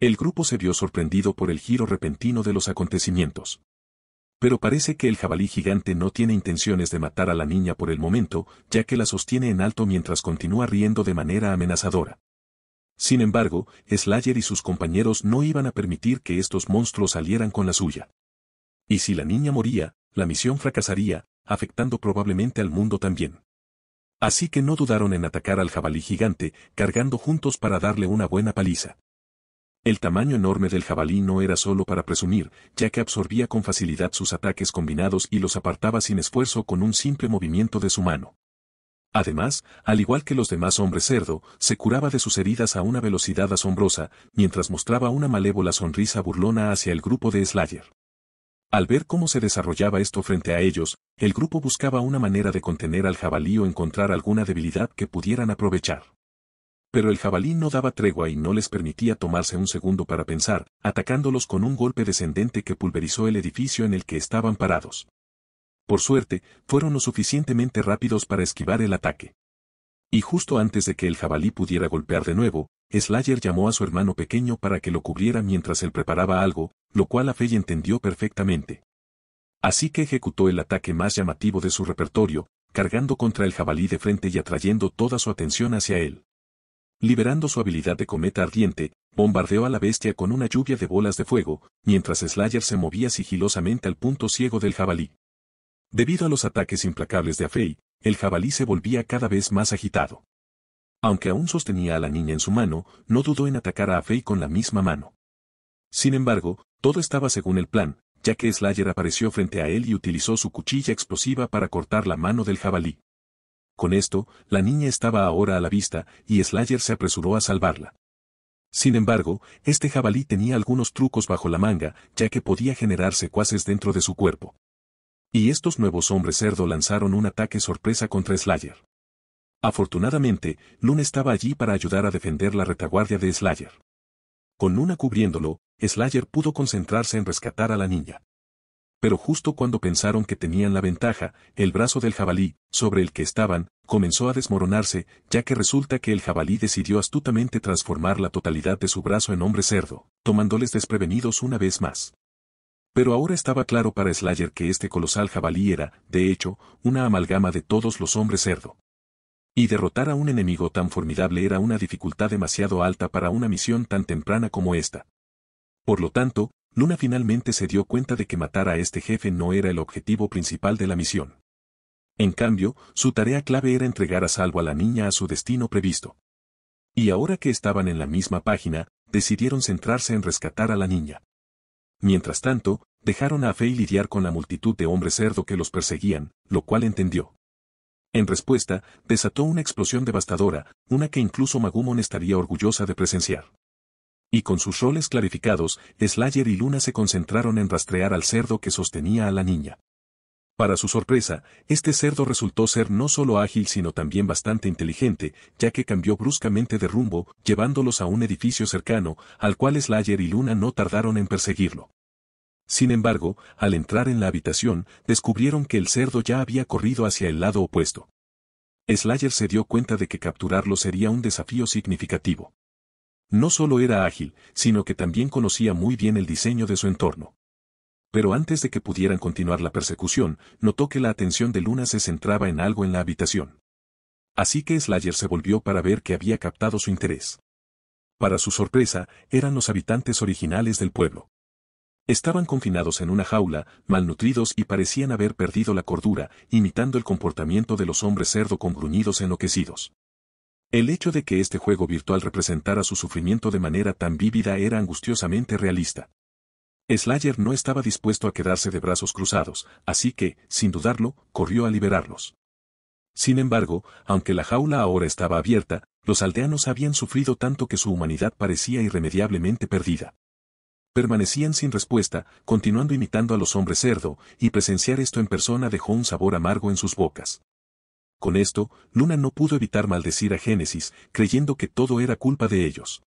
El grupo se vio sorprendido por el giro repentino de los acontecimientos. Pero parece que el jabalí gigante no tiene intenciones de matar a la niña por el momento, ya que la sostiene en alto mientras continúa riendo de manera amenazadora. Sin embargo, Slayer y sus compañeros no iban a permitir que estos monstruos salieran con la suya. Y si la niña moría, la misión fracasaría, afectando probablemente al mundo también. Así que no dudaron en atacar al jabalí gigante, cargando juntos para darle una buena paliza. El tamaño enorme del jabalí no era solo para presumir, ya que absorbía con facilidad sus ataques combinados y los apartaba sin esfuerzo con un simple movimiento de su mano. Además, al igual que los demás hombres cerdo, se curaba de sus heridas a una velocidad asombrosa, mientras mostraba una malévola sonrisa burlona hacia el grupo de Slayer. Al ver cómo se desarrollaba esto frente a ellos, el grupo buscaba una manera de contener al jabalí o encontrar alguna debilidad que pudieran aprovechar. Pero el jabalí no daba tregua y no les permitía tomarse un segundo para pensar, atacándolos con un golpe descendente que pulverizó el edificio en el que estaban parados. Por suerte, fueron lo suficientemente rápidos para esquivar el ataque. Y justo antes de que el jabalí pudiera golpear de nuevo, Slayer llamó a su hermano pequeño para que lo cubriera mientras él preparaba algo, lo cual Afei entendió perfectamente. Así que ejecutó el ataque más llamativo de su repertorio, cargando contra el jabalí de frente y atrayendo toda su atención hacia él. Liberando su habilidad de cometa ardiente, bombardeó a la bestia con una lluvia de bolas de fuego, mientras Slayer se movía sigilosamente al punto ciego del jabalí. Debido a los ataques implacables de Afei, el jabalí se volvía cada vez más agitado. Aunque aún sostenía a la niña en su mano, no dudó en atacar a Afei con la misma mano. Sin embargo, todo estaba según el plan, ya que Slayer apareció frente a él y utilizó su cuchilla explosiva para cortar la mano del jabalí. Con esto, la niña estaba ahora a la vista, y Slayer se apresuró a salvarla. Sin embargo, este jabalí tenía algunos trucos bajo la manga, ya que podía generar secuaces dentro de su cuerpo. Y estos nuevos hombres cerdo lanzaron un ataque sorpresa contra Slayer. Afortunadamente, Luna estaba allí para ayudar a defender la retaguardia de Slayer. Con Luna cubriéndolo, Slayer pudo concentrarse en rescatar a la niña. Pero justo cuando pensaron que tenían la ventaja, el brazo del jabalí, sobre el que estaban, comenzó a desmoronarse, ya que resulta que el jabalí decidió astutamente transformar la totalidad de su brazo en hombre cerdo, tomándoles desprevenidos una vez más. Pero ahora estaba claro para Slayer que este colosal jabalí era, de hecho, una amalgama de todos los hombres cerdo. Y derrotar a un enemigo tan formidable era una dificultad demasiado alta para una misión tan temprana como esta. Por lo tanto, Luna finalmente se dio cuenta de que matar a este jefe no era el objetivo principal de la misión. En cambio, su tarea clave era entregar a salvo a la niña a su destino previsto. Y ahora que estaban en la misma página, decidieron centrarse en rescatar a la niña. Mientras tanto, dejaron a Afei lidiar con la multitud de hombres cerdo que los perseguían, lo cual entendió. En respuesta, desató una explosión devastadora, una que incluso Magumon estaría orgullosa de presenciar. Y con sus roles clarificados, Slayer y Luna se concentraron en rastrear al cerdo que sostenía a la niña. Para su sorpresa, este cerdo resultó ser no solo ágil sino también bastante inteligente, ya que cambió bruscamente de rumbo, llevándolos a un edificio cercano, al cual Slayer y Luna no tardaron en perseguirlo. Sin embargo, al entrar en la habitación, descubrieron que el cerdo ya había corrido hacia el lado opuesto. Slayer se dio cuenta de que capturarlo sería un desafío significativo. No solo era ágil, sino que también conocía muy bien el diseño de su entorno. Pero antes de que pudieran continuar la persecución, notó que la atención de Luna se centraba en algo en la habitación. Así que Slayer se volvió para ver qué había captado su interés. Para su sorpresa, eran los habitantes originales del pueblo. Estaban confinados en una jaula, malnutridos y parecían haber perdido la cordura, imitando el comportamiento de los hombres cerdo con gruñidos enloquecidos. El hecho de que este juego virtual representara su sufrimiento de manera tan vívida era angustiosamente realista. Slayer no estaba dispuesto a quedarse de brazos cruzados, así que, sin dudarlo, corrió a liberarlos. Sin embargo, aunque la jaula ahora estaba abierta, los aldeanos habían sufrido tanto que su humanidad parecía irremediablemente perdida. Permanecían sin respuesta, continuando imitando a los hombres cerdo, y presenciar esto en persona dejó un sabor amargo en sus bocas. Con esto, Luna no pudo evitar maldecir a Génesis, creyendo que todo era culpa de ellos.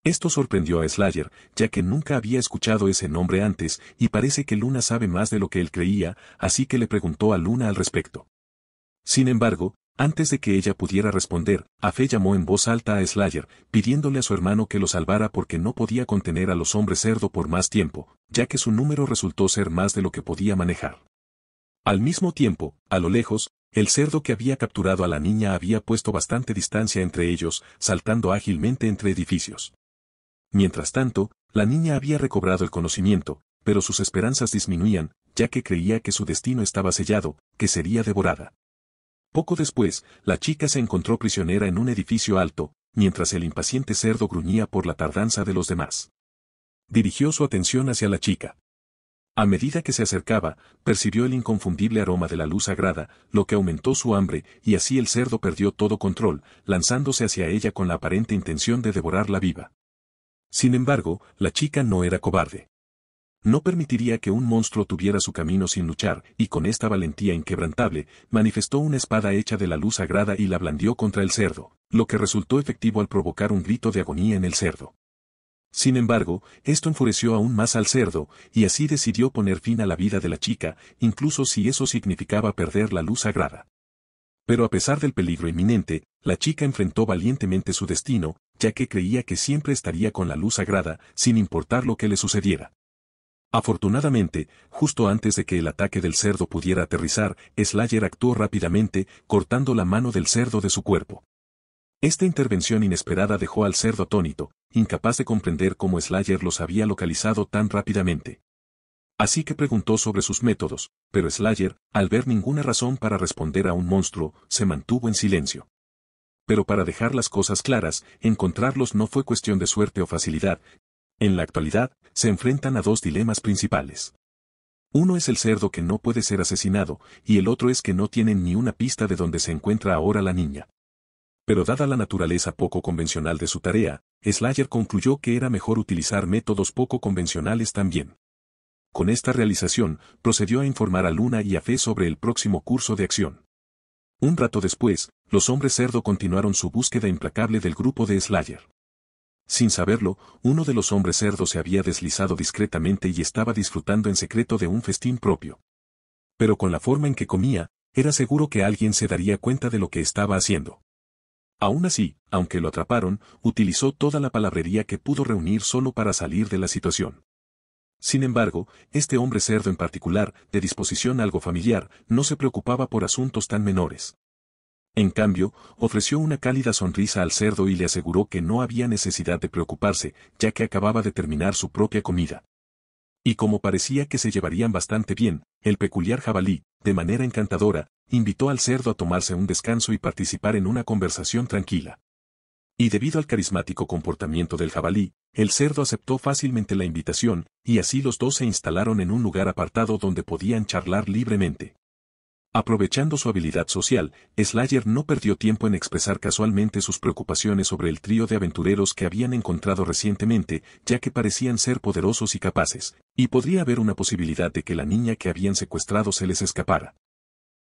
Esto sorprendió a Slayer, ya que nunca había escuchado ese nombre antes, y parece que Luna sabe más de lo que él creía, así que le preguntó a Luna al respecto. Sin embargo, Antes de que ella pudiera responder, Afe llamó en voz alta a Slayer, pidiéndole a su hermano que lo salvara porque no podía contener a los hombres cerdo por más tiempo, ya que su número resultó ser más de lo que podía manejar. Al mismo tiempo, a lo lejos, el cerdo que había capturado a la niña había puesto bastante distancia entre ellos, saltando ágilmente entre edificios. Mientras tanto, la niña había recobrado el conocimiento, pero sus esperanzas disminuían, ya que creía que su destino estaba sellado, que sería devorada. Poco después, la chica se encontró prisionera en un edificio alto, mientras el impaciente cerdo gruñía por la tardanza de los demás. Dirigió su atención hacia la chica. A medida que se acercaba, percibió el inconfundible aroma de la luz sagrada, lo que aumentó su hambre, y así el cerdo perdió todo control, lanzándose hacia ella con la aparente intención de devorarla viva. Sin embargo, la chica no era cobarde. No permitiría que un monstruo tuviera su camino sin luchar, y con esta valentía inquebrantable, manifestó una espada hecha de la luz sagrada y la blandió contra el cerdo, lo que resultó efectivo al provocar un grito de agonía en el cerdo. Sin embargo, esto enfureció aún más al cerdo, y así decidió poner fin a la vida de la chica, incluso si eso significaba perder la luz sagrada. Pero a pesar del peligro inminente, la chica enfrentó valientemente su destino, ya que creía que siempre estaría con la luz sagrada, sin importar lo que le sucediera. Afortunadamente, justo antes de que el ataque del cerdo pudiera aterrizar, Slayer actuó rápidamente, cortando la mano del cerdo de su cuerpo. Esta intervención inesperada dejó al cerdo atónito, incapaz de comprender cómo Slayer los había localizado tan rápidamente. Así que preguntó sobre sus métodos, pero Slayer, al ver ninguna razón para responder a un monstruo, se mantuvo en silencio. Pero para dejar las cosas claras, encontrarlos no fue cuestión de suerte o facilidad. En la actualidad, se enfrentan a dos dilemas principales. Uno es el cerdo que no puede ser asesinado, y el otro es que no tienen ni una pista de dónde se encuentra ahora la niña. Pero dada la naturaleza poco convencional de su tarea, Slayer concluyó que era mejor utilizar métodos poco convencionales también. Con esta realización, procedió a informar a Luna y a Fe sobre el próximo curso de acción. Un rato después, los hombres cerdo continuaron su búsqueda implacable del grupo de Slayer. Sin saberlo, uno de los hombres cerdo se había deslizado discretamente y estaba disfrutando en secreto de un festín propio. Pero con la forma en que comía, era seguro que alguien se daría cuenta de lo que estaba haciendo. Aún así, aunque lo atraparon, utilizó toda la palabrería que pudo reunir solo para salir de la situación. Sin embargo, este hombre cerdo en particular, de disposición algo familiar, no se preocupaba por asuntos tan menores. En cambio, ofreció una cálida sonrisa al cerdo y le aseguró que no había necesidad de preocuparse, ya que acababa de terminar su propia comida. Y como parecía que se llevarían bastante bien, el peculiar jabalí, de manera encantadora, invitó al cerdo a tomarse un descanso y participar en una conversación tranquila. Y debido al carismático comportamiento del jabalí, el cerdo aceptó fácilmente la invitación, y así los dos se instalaron en un lugar apartado donde podían charlar libremente. Aprovechando su habilidad social, Slayer no perdió tiempo en expresar casualmente sus preocupaciones sobre el trío de aventureros que habían encontrado recientemente, ya que parecían ser poderosos y capaces, y podría haber una posibilidad de que la niña que habían secuestrado se les escapara.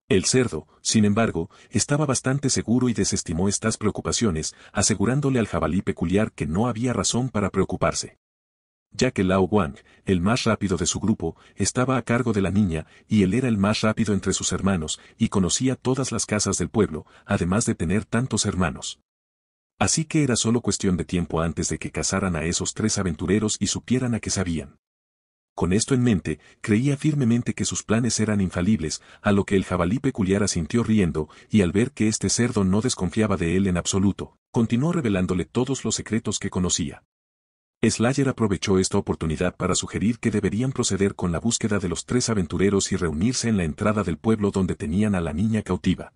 El cerdo, sin embargo, estaba bastante seguro y desestimó estas preocupaciones, asegurándole al jabalí peculiar que no había razón para preocuparse. Ya que Lao Wang, el más rápido de su grupo, estaba a cargo de la niña, y él era el más rápido entre sus hermanos, y conocía todas las casas del pueblo, además de tener tantos hermanos. Así que era solo cuestión de tiempo antes de que cazaran a esos tres aventureros y supieran a qué sabían. Con esto en mente, creía firmemente que sus planes eran infalibles, a lo que el jabalí peculiar asintió riendo, y al ver que este cerdo no desconfiaba de él en absoluto, continuó revelándole todos los secretos que conocía. Slayer aprovechó esta oportunidad para sugerir que deberían proceder con la búsqueda de los tres aventureros y reunirse en la entrada del pueblo donde tenían a la niña cautiva.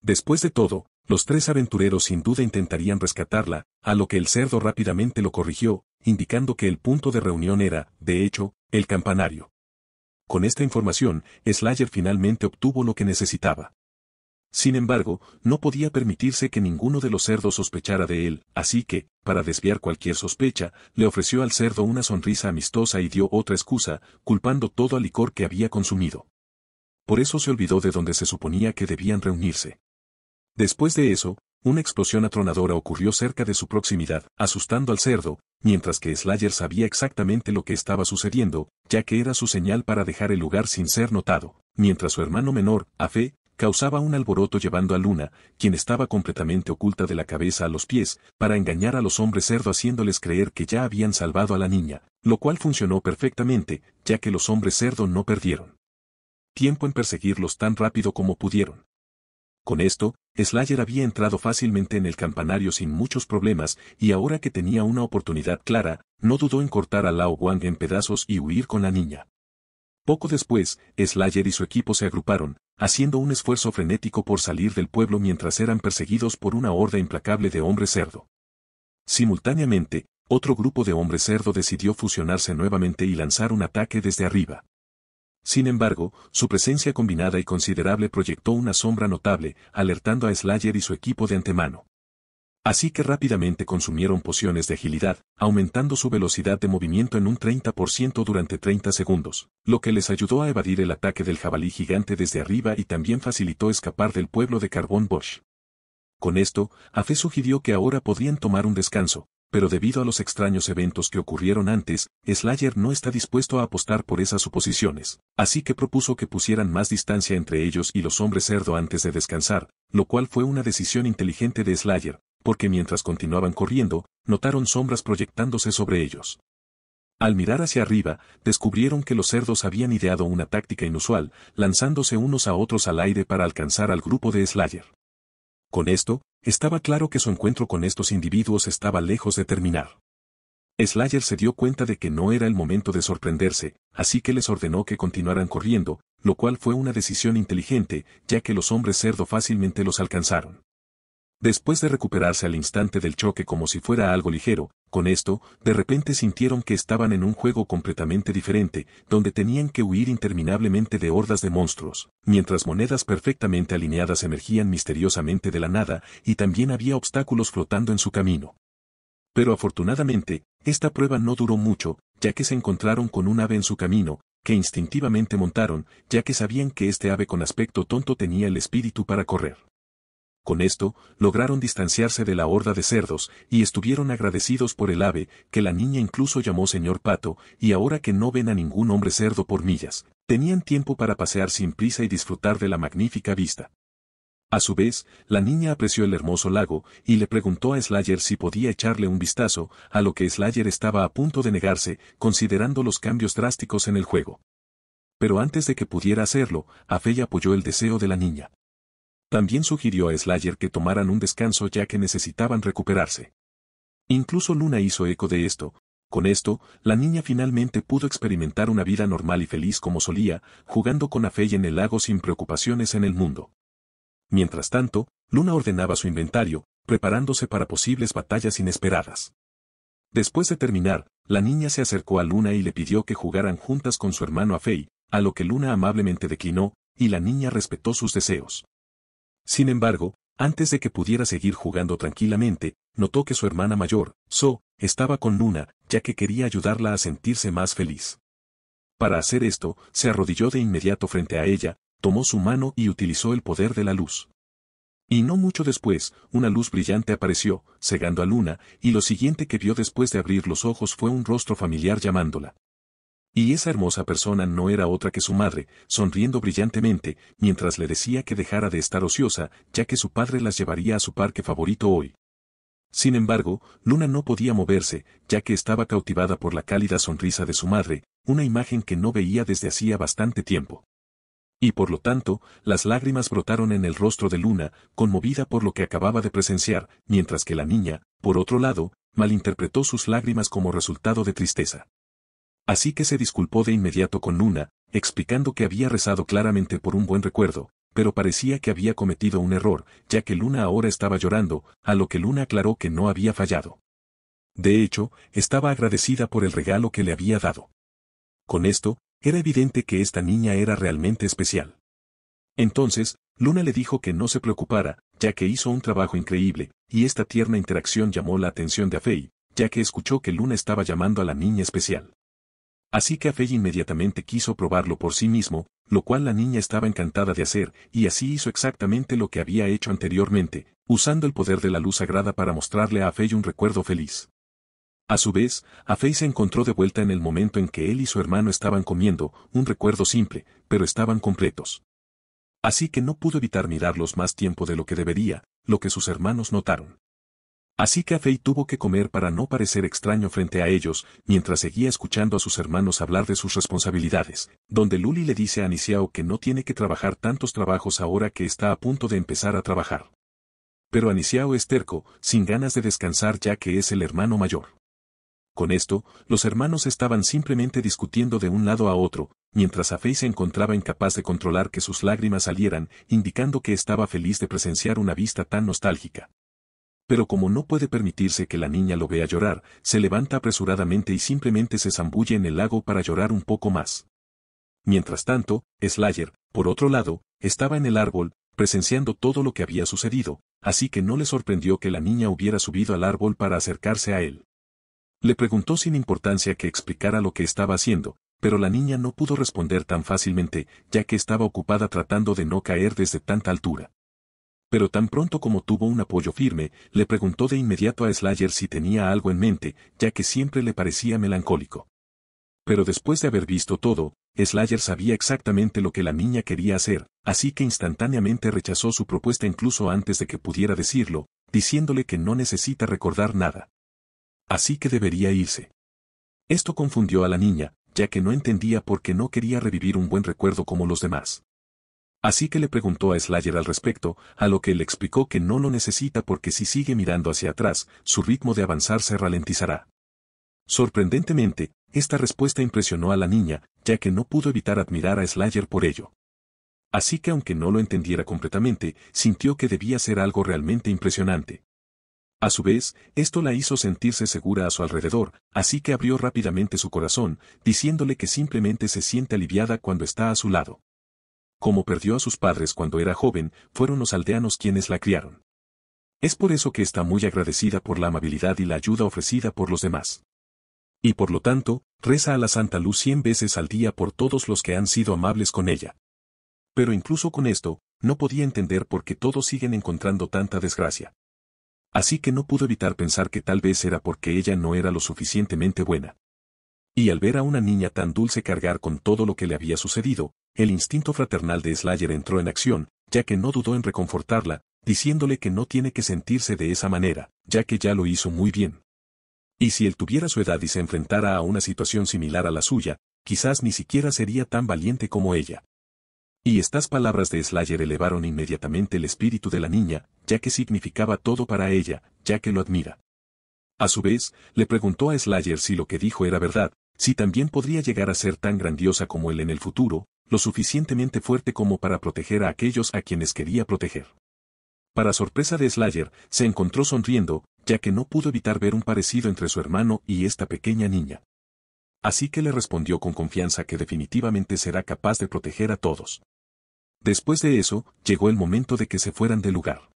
Después de todo, los tres aventureros sin duda intentarían rescatarla, a lo que el cerdo rápidamente lo corrigió, indicando que el punto de reunión era, de hecho, el campanario. Con esta información, Slayer finalmente obtuvo lo que necesitaba. Sin embargo, no podía permitirse que ninguno de los cerdos sospechara de él, así que, para desviar cualquier sospecha, le ofreció al cerdo una sonrisa amistosa y dio otra excusa, culpando todo al licor que había consumido. Por eso se olvidó de donde se suponía que debían reunirse. Después de eso, una explosión atronadora ocurrió cerca de su proximidad, asustando al cerdo, mientras que Slayer sabía exactamente lo que estaba sucediendo, ya que era su señal para dejar el lugar sin ser notado, mientras su hermano menor, Afe, causaba un alboroto llevando a Luna, quien estaba completamente oculta de la cabeza a los pies, para engañar a los hombres cerdo haciéndoles creer que ya habían salvado a la niña, lo cual funcionó perfectamente, ya que los hombres cerdo no perdieron tiempo en perseguirlos tan rápido como pudieron. Con esto, Slayer había entrado fácilmente en el campanario sin muchos problemas, y ahora que tenía una oportunidad clara, no dudó en cortar a Lao Wang en pedazos y huir con la niña. Poco después, Slayer y su equipo se agruparon, haciendo un esfuerzo frenético por salir del pueblo mientras eran perseguidos por una horda implacable de hombres cerdo. Simultáneamente, otro grupo de hombres cerdo decidió fusionarse nuevamente y lanzar un ataque desde arriba. Sin embargo, su presencia combinada y considerable proyectó una sombra notable, alertando a Slayer y su equipo de antemano. Así que rápidamente consumieron pociones de agilidad, aumentando su velocidad de movimiento en un 30% durante 30 segundos, lo que les ayudó a evadir el ataque del jabalí gigante desde arriba y también facilitó escapar del pueblo de Carbon Bosch. Con esto, Afe sugirió que ahora podrían tomar un descanso, pero debido a los extraños eventos que ocurrieron antes, Slayer no está dispuesto a apostar por esas suposiciones, así que propuso que pusieran más distancia entre ellos y los hombres cerdo antes de descansar, lo cual fue una decisión inteligente de Slayer, porque mientras continuaban corriendo, notaron sombras proyectándose sobre ellos. Al mirar hacia arriba, descubrieron que los cerdos habían ideado una táctica inusual, lanzándose unos a otros al aire para alcanzar al grupo de Slayer. Con esto, estaba claro que su encuentro con estos individuos estaba lejos de terminar. Slayer se dio cuenta de que no era el momento de sorprenderse, así que les ordenó que continuaran corriendo, lo cual fue una decisión inteligente, ya que los hombres cerdo fácilmente los alcanzaron. Después de recuperarse al instante del choque como si fuera algo ligero, con esto, de repente sintieron que estaban en un juego completamente diferente, donde tenían que huir interminablemente de hordas de monstruos, mientras monedas perfectamente alineadas emergían misteriosamente de la nada, y también había obstáculos flotando en su camino. Pero afortunadamente, esta prueba no duró mucho, ya que se encontraron con un ave en su camino, que instintivamente montaron, ya que sabían que este ave con aspecto tonto tenía el espíritu para correr. Con esto, lograron distanciarse de la horda de cerdos, y estuvieron agradecidos por el ave, que la niña incluso llamó señor Pato, y ahora que no ven a ningún hombre cerdo por millas, tenían tiempo para pasear sin prisa y disfrutar de la magnífica vista. A su vez, la niña apreció el hermoso lago, y le preguntó a Slayer si podía echarle un vistazo, a lo que Slayer estaba a punto de negarse, considerando los cambios drásticos en el juego. Pero antes de que pudiera hacerlo, Afei apoyó el deseo de la niña. También sugirió a Slayer que tomaran un descanso ya que necesitaban recuperarse. Incluso Luna hizo eco de esto. Con esto, la niña finalmente pudo experimentar una vida normal y feliz como solía, jugando con Afei en el lago sin preocupaciones en el mundo. Mientras tanto, Luna ordenaba su inventario, preparándose para posibles batallas inesperadas. Después de terminar, la niña se acercó a Luna y le pidió que jugaran juntas con su hermano Afei, a lo que Luna amablemente declinó, y la niña respetó sus deseos. Sin embargo, antes de que pudiera seguir jugando tranquilamente, notó que su hermana mayor, So, estaba con Luna, ya que quería ayudarla a sentirse más feliz. Para hacer esto, se arrodilló de inmediato frente a ella, tomó su mano y utilizó el poder de la luz. Y no mucho después, una luz brillante apareció, cegando a Luna, y lo siguiente que vio después de abrir los ojos fue un rostro familiar llamándola. Y esa hermosa persona no era otra que su madre, sonriendo brillantemente, mientras le decía que dejara de estar ociosa, ya que su padre las llevaría a su parque favorito hoy. Sin embargo, Luna no podía moverse, ya que estaba cautivada por la cálida sonrisa de su madre, una imagen que no veía desde hacía bastante tiempo. Y por lo tanto, las lágrimas brotaron en el rostro de Luna, conmovida por lo que acababa de presenciar, mientras que la niña, por otro lado, malinterpretó sus lágrimas como resultado de tristeza. Así que se disculpó de inmediato con Luna, explicando que había rezado claramente por un buen recuerdo, pero parecía que había cometido un error, ya que Luna ahora estaba llorando, a lo que Luna aclaró que no había fallado. De hecho, estaba agradecida por el regalo que le había dado. Con esto, era evidente que esta niña era realmente especial. Entonces, Luna le dijo que no se preocupara, ya que hizo un trabajo increíble, y esta tierna interacción llamó la atención de Afei, ya que escuchó que Luna estaba llamando a la niña especial. Así que Afei inmediatamente quiso probarlo por sí mismo, lo cual la niña estaba encantada de hacer, y así hizo exactamente lo que había hecho anteriormente, usando el poder de la luz sagrada para mostrarle a Afei un recuerdo feliz. A su vez, Afei se encontró de vuelta en el momento en que él y su hermano estaban comiendo, un recuerdo simple, pero estaban completos. Así que no pudo evitar mirarlos más tiempo de lo que debería, lo que sus hermanos notaron. Así que Afei tuvo que comer para no parecer extraño frente a ellos, mientras seguía escuchando a sus hermanos hablar de sus responsabilidades, donde Luli le dice a Anisiao que no tiene que trabajar tantos trabajos ahora que está a punto de empezar a trabajar. Pero Anisiao es terco, sin ganas de descansar ya que es el hermano mayor. Con esto, los hermanos estaban simplemente discutiendo de un lado a otro, mientras Afei se encontraba incapaz de controlar que sus lágrimas salieran, indicando que estaba feliz de presenciar una vista tan nostálgica. Pero como no puede permitirse que la niña lo vea llorar, se levanta apresuradamente y simplemente se zambulle en el lago para llorar un poco más. Mientras tanto, Slayer, por otro lado, estaba en el árbol, presenciando todo lo que había sucedido, así que no le sorprendió que la niña hubiera subido al árbol para acercarse a él. Le preguntó sin importancia que explicara lo que estaba haciendo, pero la niña no pudo responder tan fácilmente, ya que estaba ocupada tratando de no caer desde tanta altura. Pero tan pronto como tuvo un apoyo firme, le preguntó de inmediato a Slayer si tenía algo en mente, ya que siempre le parecía melancólico. Pero después de haber visto todo, Slayer sabía exactamente lo que la niña quería hacer, así que instantáneamente rechazó su propuesta incluso antes de que pudiera decirlo, diciéndole que no necesita recordar nada. Así que debería irse. Esto confundió a la niña, ya que no entendía por qué no quería revivir un buen recuerdo como los demás. Así que le preguntó a Slayer al respecto, a lo que él explicó que no lo necesita porque si sigue mirando hacia atrás, su ritmo de avanzar se ralentizará. Sorprendentemente, esta respuesta impresionó a la niña, ya que no pudo evitar admirar a Slayer por ello. Así que aunque no lo entendiera completamente, sintió que debía ser algo realmente impresionante. A su vez, esto la hizo sentirse segura a su alrededor, así que abrió rápidamente su corazón, diciéndole que simplemente se siente aliviada cuando está a su lado. Como perdió a sus padres cuando era joven, fueron los aldeanos quienes la criaron. Es por eso que está muy agradecida por la amabilidad y la ayuda ofrecida por los demás. Y por lo tanto, reza a la Santa Luz 100 veces al día por todos los que han sido amables con ella. Pero incluso con esto, no podía entender por qué todos siguen encontrando tanta desgracia. Así que no pudo evitar pensar que tal vez era porque ella no era lo suficientemente buena. Y al ver a una niña tan dulce cargar con todo lo que le había sucedido, el instinto fraternal de Slayer entró en acción, ya que no dudó en reconfortarla, diciéndole que no tiene que sentirse de esa manera, ya que ya lo hizo muy bien. Y si él tuviera su edad y se enfrentara a una situación similar a la suya, quizás ni siquiera sería tan valiente como ella. Y estas palabras de Slayer elevaron inmediatamente el espíritu de la niña, ya que significaba todo para ella, ya que lo admira. A su vez, le preguntó a Slayer si lo que dijo era verdad, si también podría llegar a ser tan grandiosa como él en el futuro, lo suficientemente fuerte como para proteger a aquellos a quienes quería proteger. Para sorpresa de Slayer, se encontró sonriendo, ya que no pudo evitar ver un parecido entre su hermano y esta pequeña niña. Así que le respondió con confianza que definitivamente será capaz de proteger a todos. Después de eso, llegó el momento de que se fueran del lugar.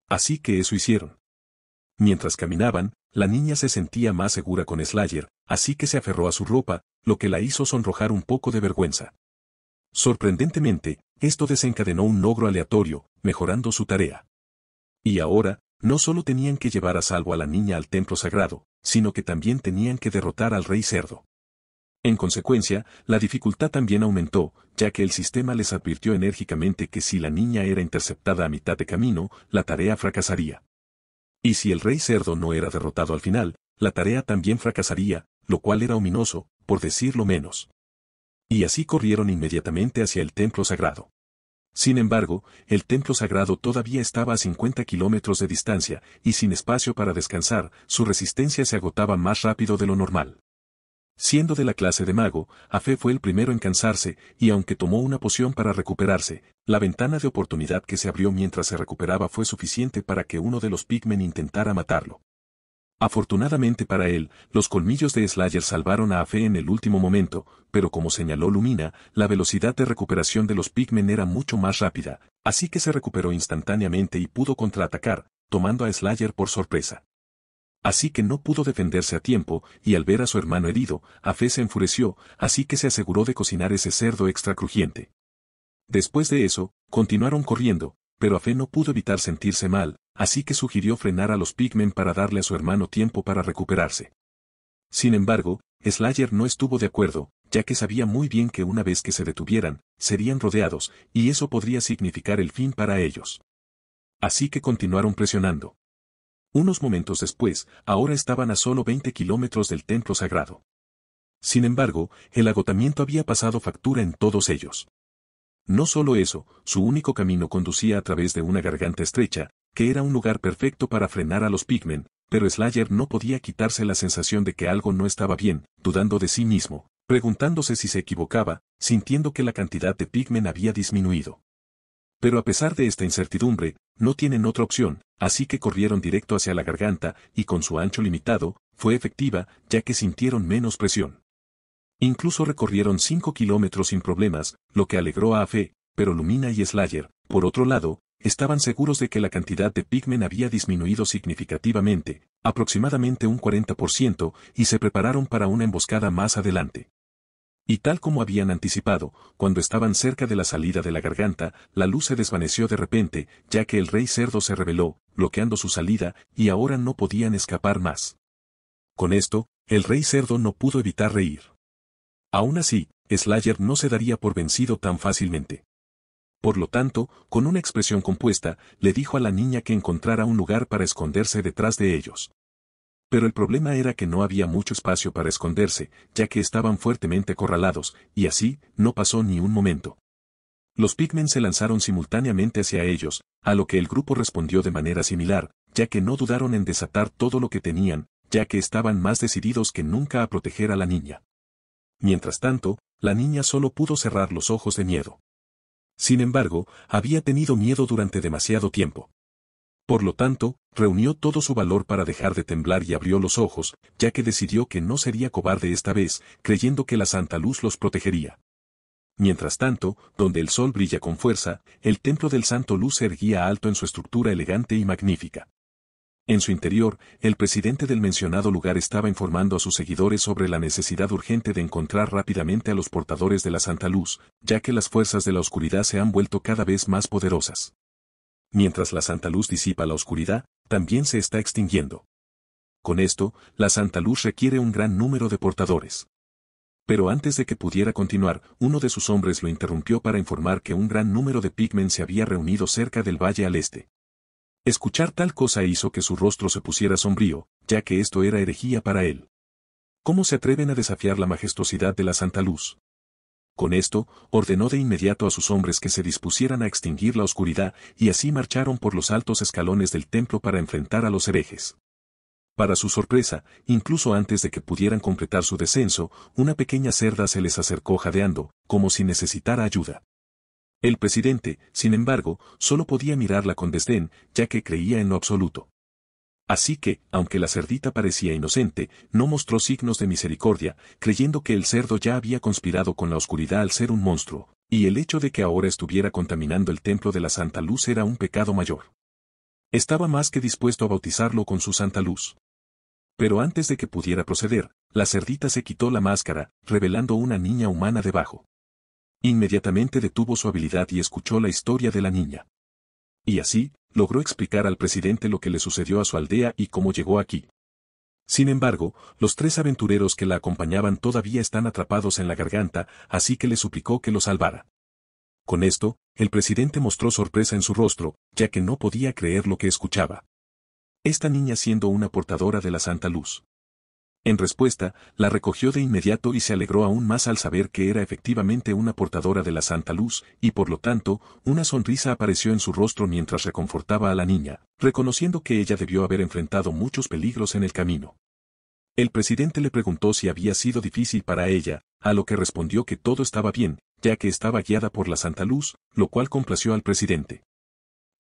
Así que eso hicieron. Mientras caminaban, la niña se sentía más segura con Slayer, así que se aferró a su ropa, lo que la hizo sonrojar un poco de vergüenza. Sorprendentemente, esto desencadenó un logro aleatorio, mejorando su tarea. Y ahora, no solo tenían que llevar a salvo a la niña al templo sagrado, sino que también tenían que derrotar al rey cerdo. En consecuencia, la dificultad también aumentó, ya que el sistema les advirtió enérgicamente que si la niña era interceptada a mitad de camino, la tarea fracasaría. Y si el rey cerdo no era derrotado al final, la tarea también fracasaría, lo cual era ominoso, por decirlo menos. Y así corrieron inmediatamente hacia el templo sagrado. Sin embargo, el templo sagrado todavía estaba a 50 kilómetros de distancia, y sin espacio para descansar, su resistencia se agotaba más rápido de lo normal. Siendo de la clase de mago, Afe fue el primero en cansarse, y aunque tomó una poción para recuperarse, la ventana de oportunidad que se abrió mientras se recuperaba fue suficiente para que uno de los pigmen intentara matarlo. Afortunadamente para él, los colmillos de Slayer salvaron a Afe en el último momento, pero como señaló Lumina, la velocidad de recuperación de los pigmen era mucho más rápida, así que se recuperó instantáneamente y pudo contraatacar, tomando a Slayer por sorpresa. Así que no pudo defenderse a tiempo, y al ver a su hermano herido, Afe se enfureció, así que se aseguró de cocinar ese cerdo extra crujiente. Después de eso, continuaron corriendo, pero Afe no pudo evitar sentirse mal, así que sugirió frenar a los pigmen para darle a su hermano tiempo para recuperarse. Sin embargo, Slayer no estuvo de acuerdo, ya que sabía muy bien que una vez que se detuvieran, serían rodeados, y eso podría significar el fin para ellos. Así que continuaron presionando. Unos momentos después, ahora estaban a solo 20 kilómetros del templo sagrado. Sin embargo, el agotamiento había pasado factura en todos ellos. No solo eso, su único camino conducía a través de una garganta estrecha, que era un lugar perfecto para frenar a los pigmen, pero Slayer no podía quitarse la sensación de que algo no estaba bien, dudando de sí mismo, preguntándose si se equivocaba, sintiendo que la cantidad de pigmen había disminuido. Pero a pesar de esta incertidumbre, no tienen otra opción, así que corrieron directo hacia la garganta, y con su ancho limitado, fue efectiva, ya que sintieron menos presión. Incluso recorrieron 5 kilómetros sin problemas, lo que alegró a Afe, pero Lumina y Slayer, por otro lado, estaban seguros de que la cantidad de pigmen había disminuido significativamente, aproximadamente un 40%, y se prepararon para una emboscada más adelante. Y tal como habían anticipado, cuando estaban cerca de la salida de la garganta, la luz se desvaneció de repente, ya que el rey cerdo se rebeló, bloqueando su salida, y ahora no podían escapar más. Con esto, el rey cerdo no pudo evitar reír. Aún así, Slayer no se daría por vencido tan fácilmente. Por lo tanto, con una expresión compuesta, le dijo a la niña que encontrara un lugar para esconderse detrás de ellos. Pero el problema era que no había mucho espacio para esconderse, ya que estaban fuertemente acorralados, y así, no pasó ni un momento. Los pigmen se lanzaron simultáneamente hacia ellos, a lo que el grupo respondió de manera similar, ya que no dudaron en desatar todo lo que tenían, ya que estaban más decididos que nunca a proteger a la niña. Mientras tanto, la niña solo pudo cerrar los ojos de miedo. Sin embargo, había tenido miedo durante demasiado tiempo. Por lo tanto, reunió todo su valor para dejar de temblar y abrió los ojos, ya que decidió que no sería cobarde esta vez, creyendo que la Santa Luz los protegería. Mientras tanto, donde el sol brilla con fuerza, el templo del Santo Luz se erguía alto en su estructura elegante y magnífica. En su interior, el presidente del mencionado lugar estaba informando a sus seguidores sobre la necesidad urgente de encontrar rápidamente a los portadores de la Santa Luz, ya que las fuerzas de la oscuridad se han vuelto cada vez más poderosas. Mientras la Santa Luz disipa la oscuridad, también se está extinguiendo. Con esto, la Santa Luz requiere un gran número de portadores. Pero antes de que pudiera continuar, uno de sus hombres lo interrumpió para informar que un gran número de pigmen se había reunido cerca del valle al este. Escuchar tal cosa hizo que su rostro se pusiera sombrío, ya que esto era herejía para él. ¿Cómo se atreven a desafiar la majestuosidad de la Santa Luz? Con esto, ordenó de inmediato a sus hombres que se dispusieran a extinguir la oscuridad, y así marcharon por los altos escalones del templo para enfrentar a los herejes. Para su sorpresa, incluso antes de que pudieran completar su descenso, una pequeña cerda se les acercó jadeando, como si necesitara ayuda. El presidente, sin embargo, solo podía mirarla con desdén, ya que creía en lo absoluto. Así que, aunque la cerdita parecía inocente, no mostró signos de misericordia, creyendo que el cerdo ya había conspirado con la oscuridad al ser un monstruo, y el hecho de que ahora estuviera contaminando el templo de la Santa Luz era un pecado mayor. Estaba más que dispuesto a bautizarlo con su Santa Luz. Pero antes de que pudiera proceder, la cerdita se quitó la máscara, revelando una niña humana debajo. Inmediatamente detuvo su habilidad y escuchó la historia de la niña. Y así, logró explicar al presidente lo que le sucedió a su aldea y cómo llegó aquí. Sin embargo, los 3 aventureros que la acompañaban todavía están atrapados en la garganta, así que le suplicó que los salvara. Con esto, el presidente mostró sorpresa en su rostro, ya que no podía creer lo que escuchaba. Esta niña siendo una portadora de la Santa Luz. En respuesta, la recogió de inmediato y se alegró aún más al saber que era efectivamente una portadora de la Santa Luz, y por lo tanto, una sonrisa apareció en su rostro mientras reconfortaba a la niña, reconociendo que ella debió haber enfrentado muchos peligros en el camino. El presidente le preguntó si había sido difícil para ella, a lo que respondió que todo estaba bien, ya que estaba guiada por la Santa Luz, lo cual complació al presidente.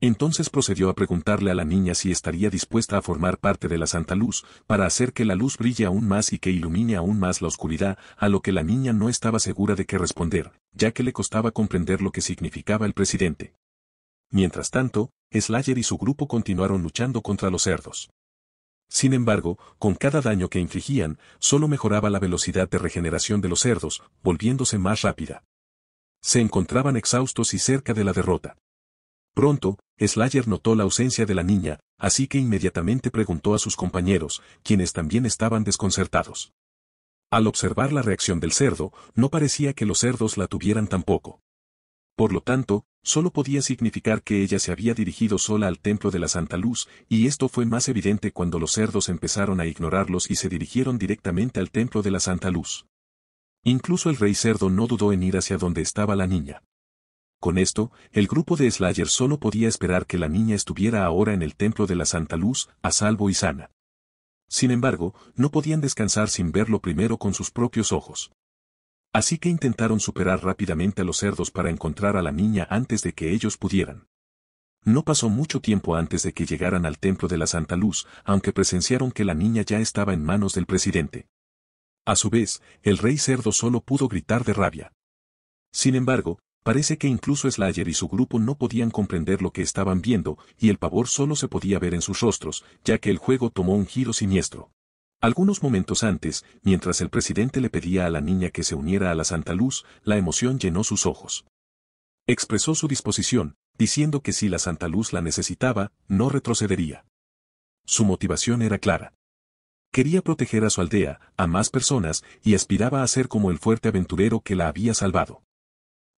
Entonces procedió a preguntarle a la niña si estaría dispuesta a formar parte de la Santa Luz, para hacer que la luz brille aún más y que ilumine aún más la oscuridad, a lo que la niña no estaba segura de qué responder, ya que le costaba comprender lo que significaba el presidente. Mientras tanto, Slayer y su grupo continuaron luchando contra los cerdos. Sin embargo, con cada daño que infligían, solo mejoraba la velocidad de regeneración de los cerdos, volviéndose más rápida. Se encontraban exhaustos y cerca de la derrota. Pronto, Slayer notó la ausencia de la niña, así que inmediatamente preguntó a sus compañeros, quienes también estaban desconcertados. Al observar la reacción del cerdo, no parecía que los cerdos la tuvieran tampoco. Por lo tanto, solo podía significar que ella se había dirigido sola al templo de la Santa Luz, y esto fue más evidente cuando los cerdos empezaron a ignorarlos y se dirigieron directamente al templo de la Santa Luz. Incluso el rey cerdo no dudó en ir hacia donde estaba la niña. Con esto, el grupo de Slayer solo podía esperar que la niña estuviera ahora en el templo de la Santa Luz, a salvo y sana. Sin embargo, no podían descansar sin verlo primero con sus propios ojos. Así que intentaron superar rápidamente a los cerdos para encontrar a la niña antes de que ellos pudieran. No pasó mucho tiempo antes de que llegaran al templo de la Santa Luz, aunque presenciaron que la niña ya estaba en manos del presidente. A su vez, el rey cerdo solo pudo gritar de rabia. Sin embargo, parece que incluso Slayer y su grupo no podían comprender lo que estaban viendo, y el pavor solo se podía ver en sus rostros, ya que el juego tomó un giro siniestro. Algunos momentos antes, mientras el presidente le pedía a la niña que se uniera a la Santa Luz, la emoción llenó sus ojos. Expresó su disposición, diciendo que si la Santa Luz la necesitaba, no retrocedería. Su motivación era clara. Quería proteger a su aldea, a más personas, y aspiraba a ser como el fuerte aventurero que la había salvado.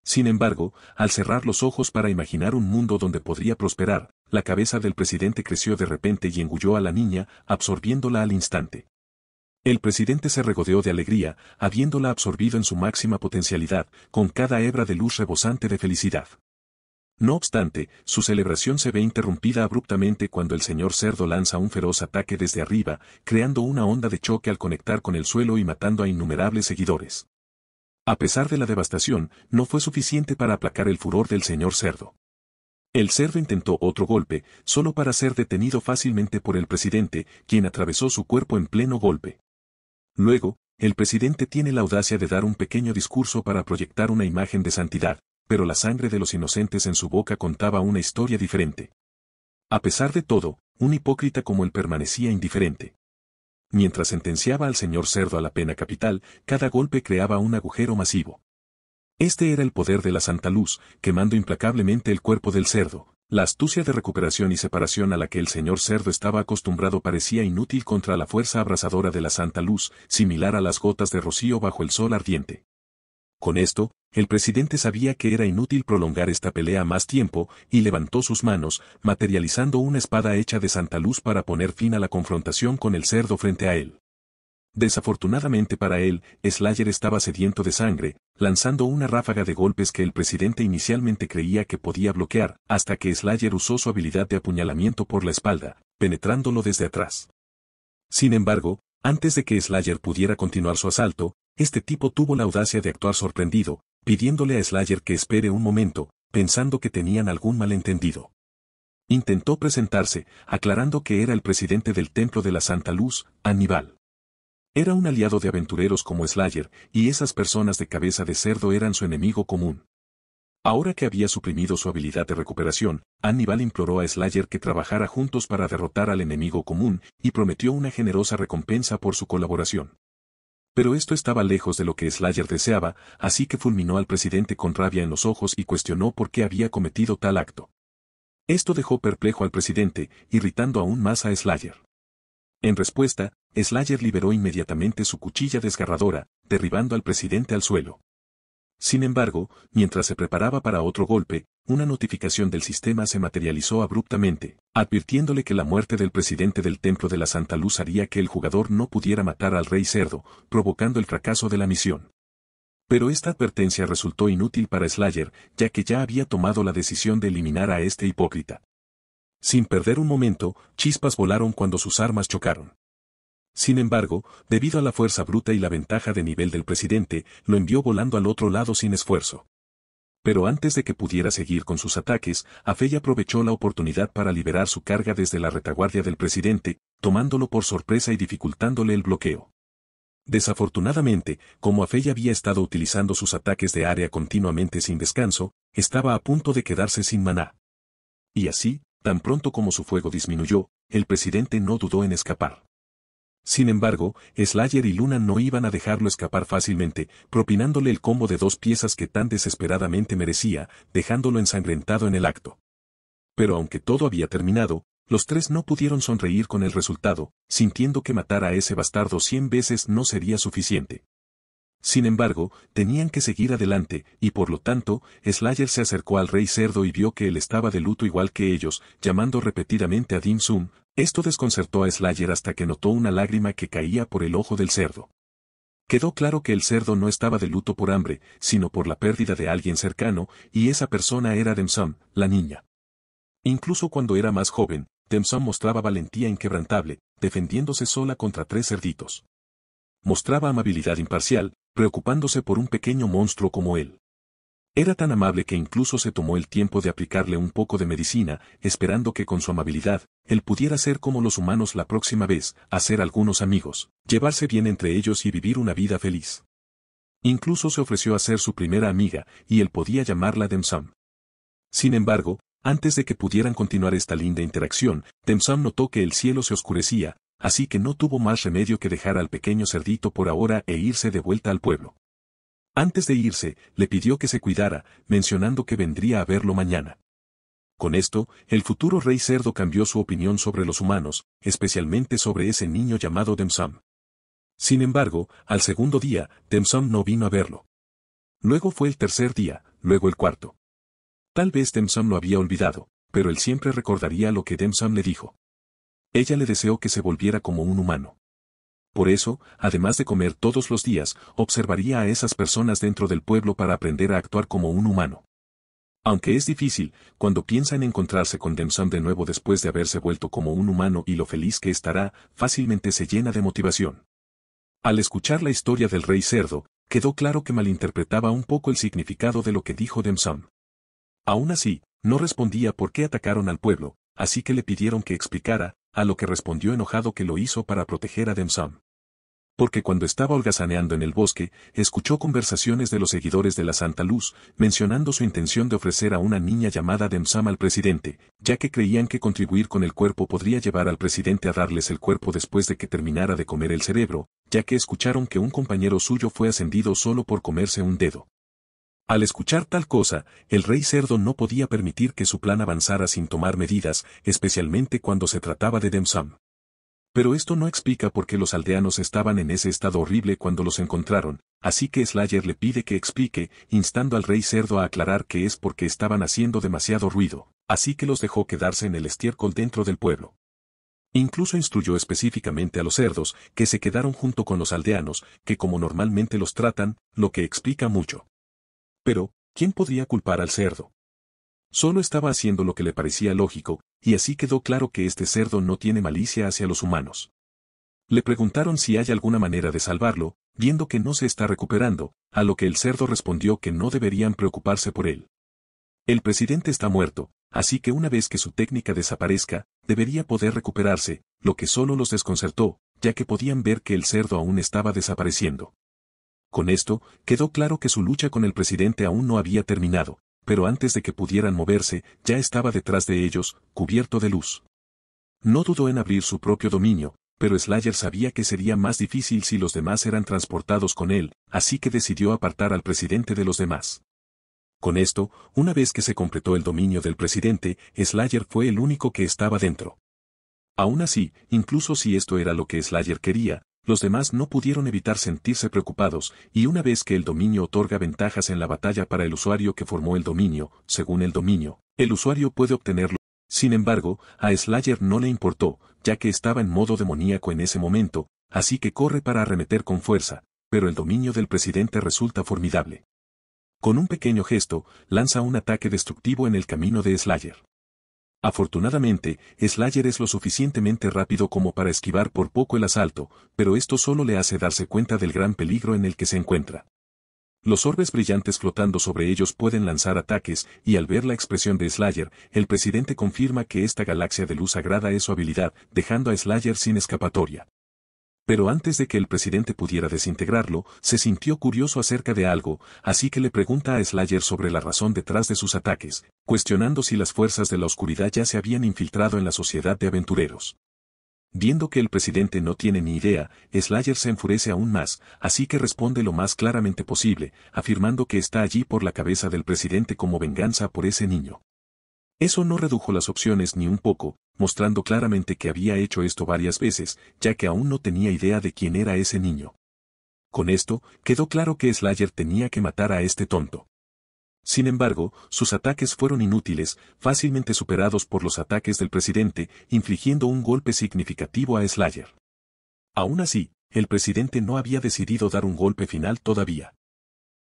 Sin embargo, al cerrar los ojos para imaginar un mundo donde podría prosperar, la cabeza del presidente creció de repente y engulló a la niña, absorbiéndola al instante. El presidente se regodeó de alegría, habiéndola absorbido en su máxima potencialidad, con cada hebra de luz rebosante de felicidad. No obstante, su celebración se ve interrumpida abruptamente cuando el señor cerdo lanza un feroz ataque desde arriba, creando una onda de choque al conectar con el suelo y matando a innumerables seguidores. A pesar de la devastación, no fue suficiente para aplacar el furor del señor cerdo. El cerdo intentó otro golpe, solo para ser detenido fácilmente por el presidente, quien atravesó su cuerpo en pleno golpe. Luego, el presidente tiene la audacia de dar un pequeño discurso para proyectar una imagen de santidad, pero la sangre de los inocentes en su boca contaba una historia diferente. A pesar de todo, un hipócrita como él permanecía indiferente. Mientras sentenciaba al señor cerdo a la pena capital, cada golpe creaba un agujero masivo. Este era el poder de la Santa Luz, quemando implacablemente el cuerpo del cerdo. La astucia de recuperación y separación a la que el señor cerdo estaba acostumbrado parecía inútil contra la fuerza abrasadora de la Santa Luz, similar a las gotas de rocío bajo el sol ardiente. Con esto, el presidente sabía que era inútil prolongar esta pelea más tiempo, y levantó sus manos, materializando una espada hecha de Santa Luz para poner fin a la confrontación con el cerdo frente a él. Desafortunadamente para él, Slayer estaba sediento de sangre, lanzando una ráfaga de golpes que el presidente inicialmente creía que podía bloquear, hasta que Slayer usó su habilidad de apuñalamiento por la espalda, penetrándolo desde atrás. Sin embargo, antes de que Slayer pudiera continuar su asalto, este tipo tuvo la audacia de actuar sorprendido, pidiéndole a Slayer que espere un momento, pensando que tenían algún malentendido. Intentó presentarse, aclarando que era el presidente del Templo de la Santa Luz, Aníbal. Era un aliado de aventureros como Slayer, y esas personas de cabeza de cerdo eran su enemigo común. Ahora que había suprimido su habilidad de recuperación, Aníbal imploró a Slayer que trabajara juntos para derrotar al enemigo común, y prometió una generosa recompensa por su colaboración. Pero esto estaba lejos de lo que Slayer deseaba, así que fulminó al presidente con rabia en los ojos y cuestionó por qué había cometido tal acto. Esto dejó perplejo al presidente, irritando aún más a Slayer. En respuesta, Slayer liberó inmediatamente su cuchilla desgarradora, derribando al presidente al suelo. Sin embargo, mientras se preparaba para otro golpe, una notificación del sistema se materializó abruptamente, advirtiéndole que la muerte del presidente del Templo de la Santa Luz haría que el jugador no pudiera matar al rey cerdo, provocando el fracaso de la misión. Pero esta advertencia resultó inútil para Slayer, ya que ya había tomado la decisión de eliminar a este hipócrita. Sin perder un momento, chispas volaron cuando sus armas chocaron. Sin embargo, debido a la fuerza bruta y la ventaja de nivel del presidente, lo envió volando al otro lado sin esfuerzo. Pero antes de que pudiera seguir con sus ataques, Afei aprovechó la oportunidad para liberar su carga desde la retaguardia del presidente, tomándolo por sorpresa y dificultándole el bloqueo. Desafortunadamente, como Afei había estado utilizando sus ataques de área continuamente sin descanso, estaba a punto de quedarse sin maná. Y así, tan pronto como su fuego disminuyó, el presidente no dudó en escapar. Sin embargo, Slayer y Luna no iban a dejarlo escapar fácilmente, propinándole el combo de 2 piezas que tan desesperadamente merecía, dejándolo ensangrentado en el acto. Pero aunque todo había terminado, Los tres no pudieron sonreír con el resultado, sintiendo que matar a ese bastardo 100 veces no sería suficiente. Sin embargo, tenían que seguir adelante, y por lo tanto, Slayer se acercó al rey cerdo y vio que él estaba de luto igual que ellos, llamando repetidamente a Dim Sum. Esto desconcertó a Slayer hasta que notó una lágrima que caía por el ojo del cerdo. Quedó claro que el cerdo no estaba de luto por hambre, sino por la pérdida de alguien cercano, y esa persona era Dim Sum, la niña. Incluso cuando era más joven, Dim Sum mostraba valentía inquebrantable, defendiéndose sola contra 3 cerditos. Mostraba amabilidad imparcial, preocupándose por un pequeño monstruo como él. Era tan amable que incluso se tomó el tiempo de aplicarle un poco de medicina, esperando que con su amabilidad, él pudiera ser como los humanos la próxima vez, hacer algunos amigos, llevarse bien entre ellos y vivir una vida feliz. Incluso se ofreció a ser su primera amiga, y él podía llamarla Dim Sum. Sin embargo, antes de que pudieran continuar esta linda interacción, Dim Sum notó que el cielo se oscurecía, así que no tuvo más remedio que dejar al pequeño cerdito por ahora e irse de vuelta al pueblo. Antes de irse, le pidió que se cuidara, mencionando que vendría a verlo mañana. Con esto, el futuro rey cerdo cambió su opinión sobre los humanos, especialmente sobre ese niño llamado Dim Sum. Sin embargo, al segundo día, Dim Sum no vino a verlo. Luego fue el tercer día, luego el cuarto. Tal vez Dim Sum lo había olvidado, pero él siempre recordaría lo que Dim Sum le dijo. Ella le deseó que se volviera como un humano. Por eso, además de comer todos los días, observaría a esas personas dentro del pueblo para aprender a actuar como un humano. Aunque es difícil, cuando piensa en encontrarse con Dim Sum de nuevo después de haberse vuelto como un humano y lo feliz que estará, fácilmente se llena de motivación. Al escuchar la historia del rey cerdo, quedó claro que malinterpretaba un poco el significado de lo que dijo Dim Sum. Aún así, no respondía por qué atacaron al pueblo, así que le pidieron que explicara, a lo que respondió enojado que lo hizo para proteger a Dim Sum. Porque cuando estaba holgazaneando en el bosque, escuchó conversaciones de los seguidores de la Santa Luz, mencionando su intención de ofrecer a una niña llamada Dim Sum al presidente, ya que creían que contribuir con el cuerpo podría llevar al presidente a darles el cuerpo después de que terminara de comer el cerebro, ya que escucharon que un compañero suyo fue ascendido solo por comerse un dedo. Al escuchar tal cosa, el rey cerdo no podía permitir que su plan avanzara sin tomar medidas, especialmente cuando se trataba de Dim Sum. Pero esto no explica por qué los aldeanos estaban en ese estado horrible cuando los encontraron, así que Slayer le pide que explique, instando al rey cerdo a aclarar que es porque estaban haciendo demasiado ruido, así que los dejó quedarse en el estiércol dentro del pueblo. Incluso instruyó específicamente a los cerdos, que se quedaron junto con los aldeanos, que como normalmente los tratan, lo que explica mucho. Pero, ¿quién podría culpar al cerdo? Solo estaba haciendo lo que le parecía lógico, y así quedó claro que este cerdo no tiene malicia hacia los humanos. Le preguntaron si hay alguna manera de salvarlo, viendo que no se está recuperando, a lo que el cerdo respondió que no deberían preocuparse por él. El presidente está muerto, así que una vez que su técnica desaparezca, debería poder recuperarse, lo que solo los desconcertó, ya que podían ver que el cerdo aún estaba desapareciendo. Con esto, quedó claro que su lucha con el presidente aún no había terminado, pero antes de que pudieran moverse, ya estaba detrás de ellos, cubierto de luz. No dudó en abrir su propio dominio, pero Slayer sabía que sería más difícil si los demás eran transportados con él, así que decidió apartar al presidente de los demás. Con esto, una vez que se completó el dominio del presidente, Slayer fue el único que estaba dentro. Aún así, incluso si esto era lo que Slayer quería, los demás no pudieron evitar sentirse preocupados, y una vez que el dominio otorga ventajas en la batalla para el usuario que formó el dominio, según el dominio, el usuario puede obtenerlo. Sin embargo, a Slayer no le importó, ya que estaba en modo demoníaco en ese momento, así que corre para arremeter con fuerza, pero el dominio del presidente resulta formidable. Con un pequeño gesto, lanza un ataque destructivo en el camino de Slayer. Afortunadamente, Slayer es lo suficientemente rápido como para esquivar por poco el asalto, pero esto solo le hace darse cuenta del gran peligro en el que se encuentra. Los orbes brillantes flotando sobre ellos pueden lanzar ataques, y al ver la expresión de Slayer, el presidente confirma que esta galaxia de luz sagrada es su habilidad, dejando a Slayer sin escapatoria. Pero antes de que el presidente pudiera desintegrarlo, se sintió curioso acerca de algo, así que le pregunta a Slayer sobre la razón detrás de sus ataques, cuestionando si las fuerzas de la oscuridad ya se habían infiltrado en la sociedad de aventureros. Viendo que el presidente no tiene ni idea, Slayer se enfurece aún más, así que responde lo más claramente posible, afirmando que está allí por la cabeza del presidente como venganza por ese niño. Eso no redujo las opciones ni un poco, mostrando claramente que había hecho esto varias veces, ya que aún no tenía idea de quién era ese niño. Con esto, quedó claro que Slayer tenía que matar a este tonto. Sin embargo, sus ataques fueron inútiles, fácilmente superados por los ataques del presidente, infligiendo un golpe significativo a Slayer. Aún así, el presidente no había decidido dar un golpe final todavía.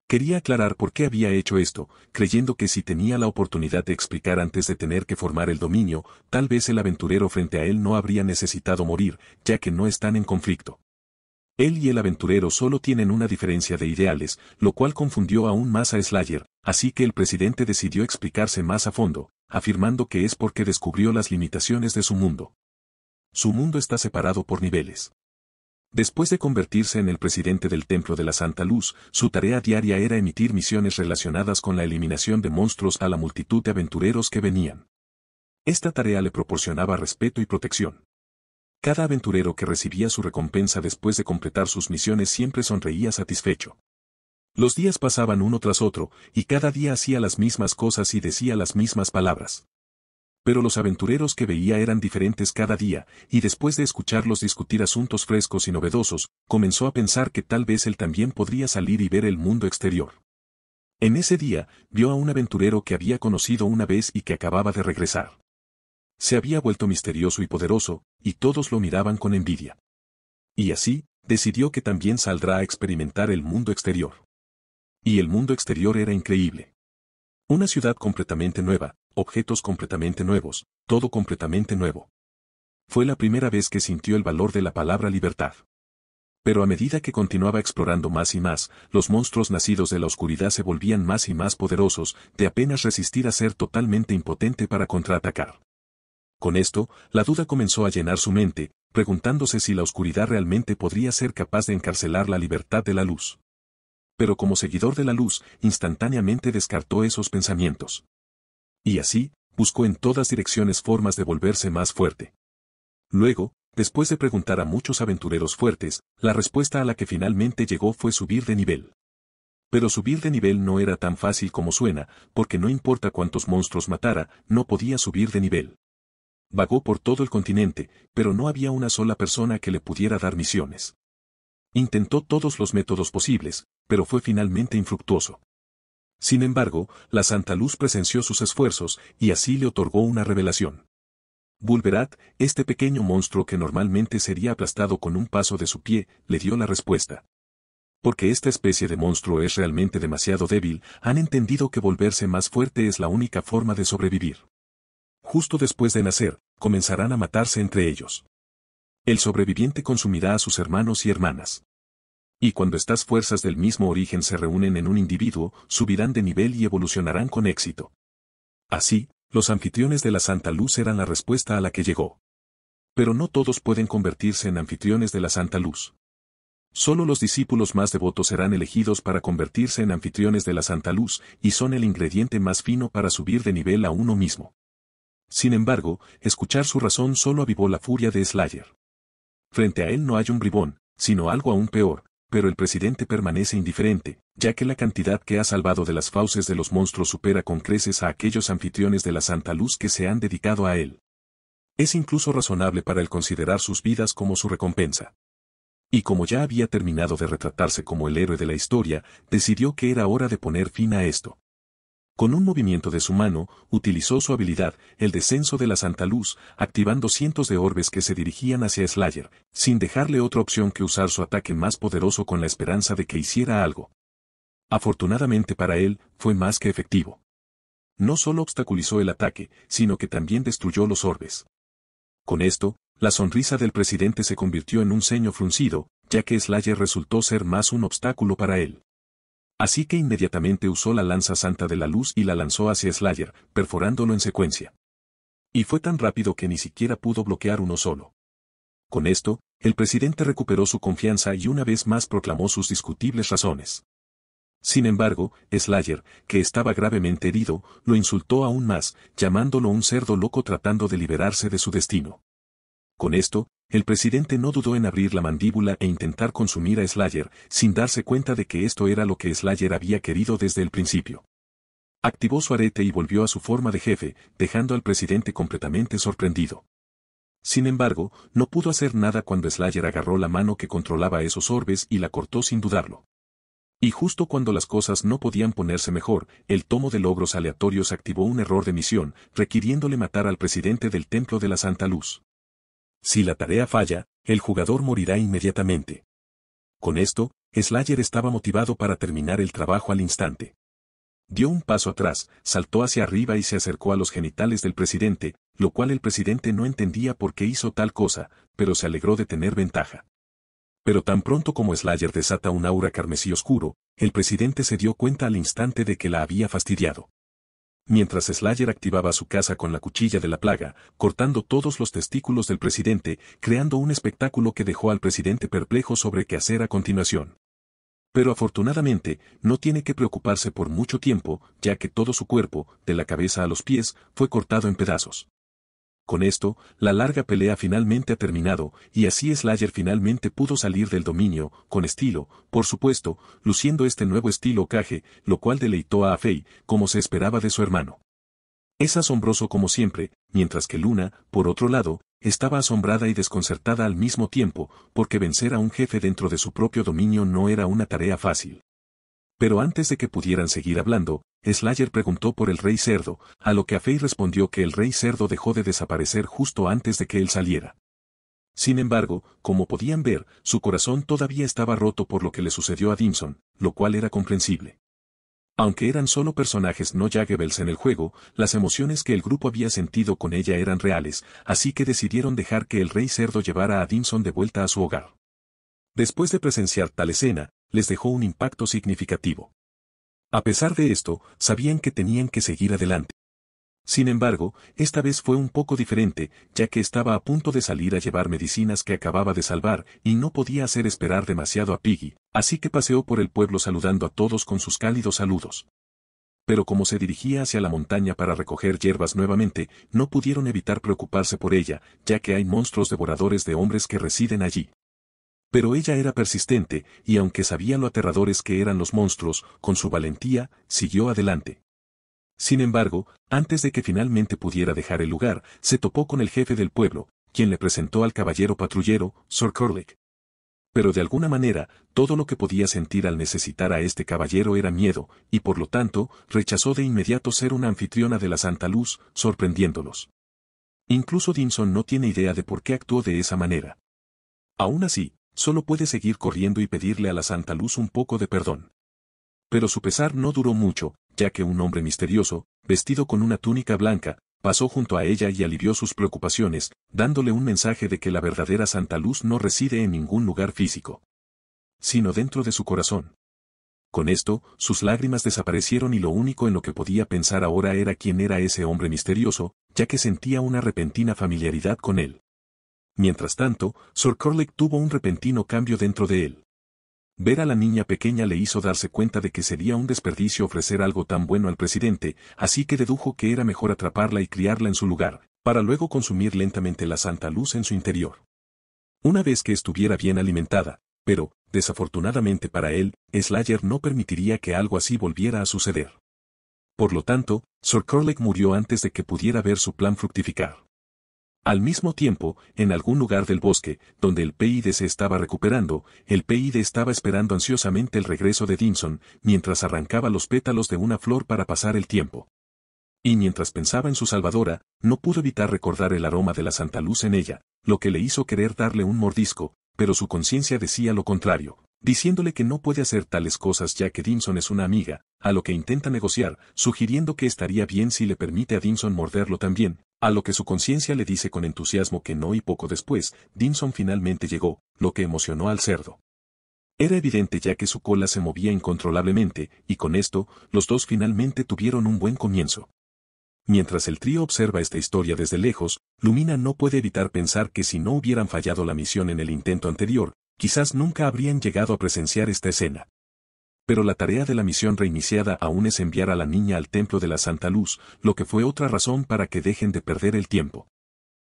Quería aclarar por qué había hecho esto, creyendo que si tenía la oportunidad de explicar antes de tener que formar el dominio, tal vez el aventurero frente a él no habría necesitado morir, ya que no están en conflicto. Él y el aventurero solo tienen una diferencia de ideales, lo cual confundió aún más a Slayer, así que el presidente decidió explicarse más a fondo, afirmando que es porque descubrió las limitaciones de su mundo. Su mundo está separado por niveles. Después de convertirse en el presidente del Templo de la Santa Luz, su tarea diaria era emitir misiones relacionadas con la eliminación de monstruos a la multitud de aventureros que venían. Esta tarea le proporcionaba respeto y protección. Cada aventurero que recibía su recompensa después de completar sus misiones siempre sonreía satisfecho. Los días pasaban uno tras otro, y cada día hacía las mismas cosas y decía las mismas palabras. Pero los aventureros que veía eran diferentes cada día, y después de escucharlos discutir asuntos frescos y novedosos, comenzó a pensar que tal vez él también podría salir y ver el mundo exterior. En ese día, vio a un aventurero que había conocido una vez y que acababa de regresar. Se había vuelto misterioso y poderoso, y todos lo miraban con envidia. Y así, decidió que también saldrá a experimentar el mundo exterior. Y el mundo exterior era increíble. Una ciudad completamente nueva, objetos completamente nuevos, todo completamente nuevo. Fue la primera vez que sintió el valor de la palabra libertad. Pero a medida que continuaba explorando más y más, los monstruos nacidos de la oscuridad se volvían más y más poderosos, de apenas resistir a ser totalmente impotente para contraatacar. Con esto, la duda comenzó a llenar su mente, preguntándose si la oscuridad realmente podría ser capaz de encarcelar la libertad de la luz. Pero como seguidor de la luz, instantáneamente descartó esos pensamientos. Y así, buscó en todas direcciones formas de volverse más fuerte. Luego, después de preguntar a muchos aventureros fuertes, la respuesta a la que finalmente llegó fue subir de nivel. Pero subir de nivel no era tan fácil como suena, porque no importa cuántos monstruos matara, no podía subir de nivel. Vagó por todo el continente, pero no había una sola persona que le pudiera dar misiones. Intentó todos los métodos posibles, pero fue finalmente infructuoso. Sin embargo, la Santa Luz presenció sus esfuerzos, y así le otorgó una revelación. Bulberat, este pequeño monstruo que normalmente sería aplastado con un paso de su pie, le dio la respuesta. Porque esta especie de monstruo es realmente demasiado débil, han entendido que volverse más fuerte es la única forma de sobrevivir. Justo después de nacer, comenzarán a matarse entre ellos. El sobreviviente consumirá a sus hermanos y hermanas. Y cuando estas fuerzas del mismo origen se reúnen en un individuo, subirán de nivel y evolucionarán con éxito. Así, los anfitriones de la Santa Luz eran la respuesta a la que llegó. Pero no todos pueden convertirse en anfitriones de la Santa Luz. Solo los discípulos más devotos serán elegidos para convertirse en anfitriones de la Santa Luz, y son el ingrediente más fino para subir de nivel a uno mismo. Sin embargo, escuchar su razón solo avivó la furia de Slayer. Frente a él no hay un bribón, sino algo aún peor, pero el presidente permanece indiferente, ya que la cantidad que ha salvado de las fauces de los monstruos supera con creces a aquellos anfitriones de la Santa Luz que se han dedicado a él. Es incluso razonable para él considerar sus vidas como su recompensa. Y como ya había terminado de retratarse como el héroe de la historia, decidió que era hora de poner fin a esto. Con un movimiento de su mano, utilizó su habilidad, el descenso de la Santa Luz, activando cientos de orbes que se dirigían hacia Slayer, sin dejarle otra opción que usar su ataque más poderoso con la esperanza de que hiciera algo. Afortunadamente para él, fue más que efectivo. No solo obstaculizó el ataque, sino que también destruyó los orbes. Con esto, la sonrisa del presidente se convirtió en un ceño fruncido, ya que Slayer resultó ser más un obstáculo para él. Así que inmediatamente usó la lanza santa de la luz y la lanzó hacia Slayer, perforándolo en secuencia. Y fue tan rápido que ni siquiera pudo bloquear uno solo. Con esto, el presidente recuperó su confianza y una vez más proclamó sus discutibles razones. Sin embargo, Slayer, que estaba gravemente herido, lo insultó aún más, llamándolo un cerdo loco tratando de liberarse de su destino. Con esto, el presidente no dudó en abrir la mandíbula e intentar consumir a Slayer, sin darse cuenta de que esto era lo que Slayer había querido desde el principio. Activó su arete y volvió a su forma de jefe, dejando al presidente completamente sorprendido. Sin embargo, no pudo hacer nada cuando Slayer agarró la mano que controlaba esos orbes y la cortó sin dudarlo. Y justo cuando las cosas no podían ponerse mejor, el tomo de logros aleatorios activó un error de misión, requiriéndole matar al presidente del Templo de la Santa Luz. Si la tarea falla, el jugador morirá inmediatamente. Con esto, Slayer estaba motivado para terminar el trabajo al instante. Dio un paso atrás, saltó hacia arriba y se acercó a los genitales del presidente, lo cual el presidente no entendía por qué hizo tal cosa, pero se alegró de tener ventaja. Pero tan pronto como Slayer desata un aura carmesí oscuro, el presidente se dio cuenta al instante de que la había fastidiado. Mientras Slayer activaba su caza con la cuchilla de la plaga, cortando todos los testículos del presidente, creando un espectáculo que dejó al presidente perplejo sobre qué hacer a continuación. Pero afortunadamente, no tiene que preocuparse por mucho tiempo, ya que todo su cuerpo, de la cabeza a los pies, fue cortado en pedazos. Con esto, la larga pelea finalmente ha terminado, y así Slayer finalmente pudo salir del dominio, con estilo, por supuesto, luciendo este nuevo estilo Kage, lo cual deleitó a Fei, como se esperaba de su hermano. Es asombroso como siempre, mientras que Luna, por otro lado, estaba asombrada y desconcertada al mismo tiempo, porque vencer a un jefe dentro de su propio dominio no era una tarea fácil. Pero antes de que pudieran seguir hablando, Slayer preguntó por el Rey Cerdo, a lo que Afei respondió que el Rey Cerdo dejó de desaparecer justo antes de que él saliera. Sin embargo, como podían ver, su corazón todavía estaba roto por lo que le sucedió a Dimson, lo cual era comprensible. Aunque eran solo personajes no Jaggevels en el juego, las emociones que el grupo había sentido con ella eran reales, así que decidieron dejar que el Rey Cerdo llevara a Dimson de vuelta a su hogar. Después de presenciar tal escena, les dejó un impacto significativo. A pesar de esto, sabían que tenían que seguir adelante. Sin embargo, esta vez fue un poco diferente, ya que estaba a punto de salir a llevar medicinas que acababa de salvar y no podía hacer esperar demasiado a Piggy, así que paseó por el pueblo saludando a todos con sus cálidos saludos. Pero como se dirigía hacia la montaña para recoger hierbas nuevamente, no pudieron evitar preocuparse por ella, ya que hay monstruos devoradores de hombres que residen allí. Pero ella era persistente, y aunque sabía lo aterradores que eran los monstruos, con su valentía, siguió adelante. Sin embargo, antes de que finalmente pudiera dejar el lugar, se topó con el jefe del pueblo, quien le presentó al caballero patrullero, Sir Curlick. Pero de alguna manera, todo lo que podía sentir al necesitar a este caballero era miedo, y por lo tanto, rechazó de inmediato ser una anfitriona de la Santa Luz, sorprendiéndolos. Incluso Dimson no tiene idea de por qué actuó de esa manera. Aún así, solo puede seguir corriendo y pedirle a la Santa Luz un poco de perdón. Pero su pesar no duró mucho, ya que un hombre misterioso, vestido con una túnica blanca, pasó junto a ella y alivió sus preocupaciones, dándole un mensaje de que la verdadera Santa Luz no reside en ningún lugar físico, sino dentro de su corazón. Con esto, sus lágrimas desaparecieron y lo único en lo que podía pensar ahora era quién era ese hombre misterioso, ya que sentía una repentina familiaridad con él. Mientras tanto, Sir Curlick tuvo un repentino cambio dentro de él. Ver a la niña pequeña le hizo darse cuenta de que sería un desperdicio ofrecer algo tan bueno al presidente, así que dedujo que era mejor atraparla y criarla en su lugar, para luego consumir lentamente la Santa Luz en su interior. Una vez que estuviera bien alimentada, pero, desafortunadamente para él, Slayer no permitiría que algo así volviera a suceder. Por lo tanto, Sir Curlick murió antes de que pudiera ver su plan fructificar. Al mismo tiempo, en algún lugar del bosque, donde el PID se estaba recuperando, el PID estaba esperando ansiosamente el regreso de Dimson, mientras arrancaba los pétalos de una flor para pasar el tiempo. Y mientras pensaba en su salvadora, no pudo evitar recordar el aroma de la Santa Luz en ella, lo que le hizo querer darle un mordisco, pero su conciencia decía lo contrario, diciéndole que no puede hacer tales cosas ya que Dimson es una amiga, a lo que intenta negociar, sugiriendo que estaría bien si le permite a Dimson morderlo también, a lo que su conciencia le dice con entusiasmo que no y poco después, Dimson finalmente llegó, lo que emocionó al cerdo. Era evidente ya que su cola se movía incontrolablemente, y con esto, los dos finalmente tuvieron un buen comienzo. Mientras el trío observa esta historia desde lejos, Lumina no puede evitar pensar que si no hubieran fallado la misión en el intento anterior, quizás nunca habrían llegado a presenciar esta escena. Pero la tarea de la misión reiniciada aún es enviar a la niña al Templo de la Santa Luz, lo que fue otra razón para que dejen de perder el tiempo.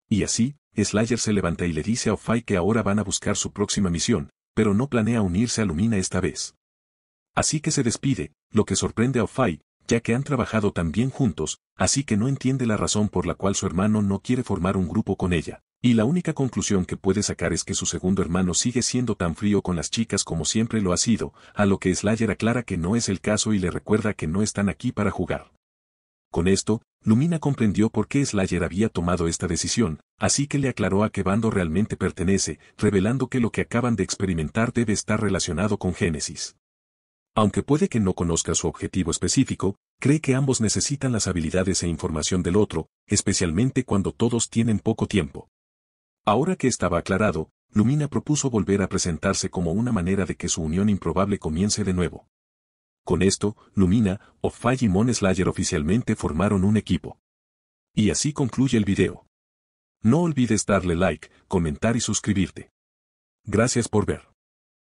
Y así, Slayer se levanta y le dice a Ofai que ahora van a buscar su próxima misión, pero no planea unirse a Lumina esta vez. Así que se despide, lo que sorprende a Ofai, ya que han trabajado tan bien juntos, así que no entiende la razón por la cual su hermano no quiere formar un grupo con ella. Y la única conclusión que puede sacar es que su segundo hermano sigue siendo tan frío con las chicas como siempre lo ha sido, a lo que Slayer aclara que no es el caso y le recuerda que no están aquí para jugar. Con esto, Lumina comprendió por qué Slayer había tomado esta decisión, así que le aclaró a qué bando realmente pertenece, revelando que lo que acaban de experimentar debe estar relacionado con Génesis. Aunque puede que no conozca su objetivo específico, cree que ambos necesitan las habilidades e información del otro, especialmente cuando todos tienen poco tiempo. Ahora que estaba aclarado, Lumina propuso volver a presentarse como una manera de que su unión improbable comience de nuevo. Con esto, Lumina, Offai y Mon Slayer oficialmente formaron un equipo. Y así concluye el video. No olvides darle like, comentar y suscribirte. Gracias por ver.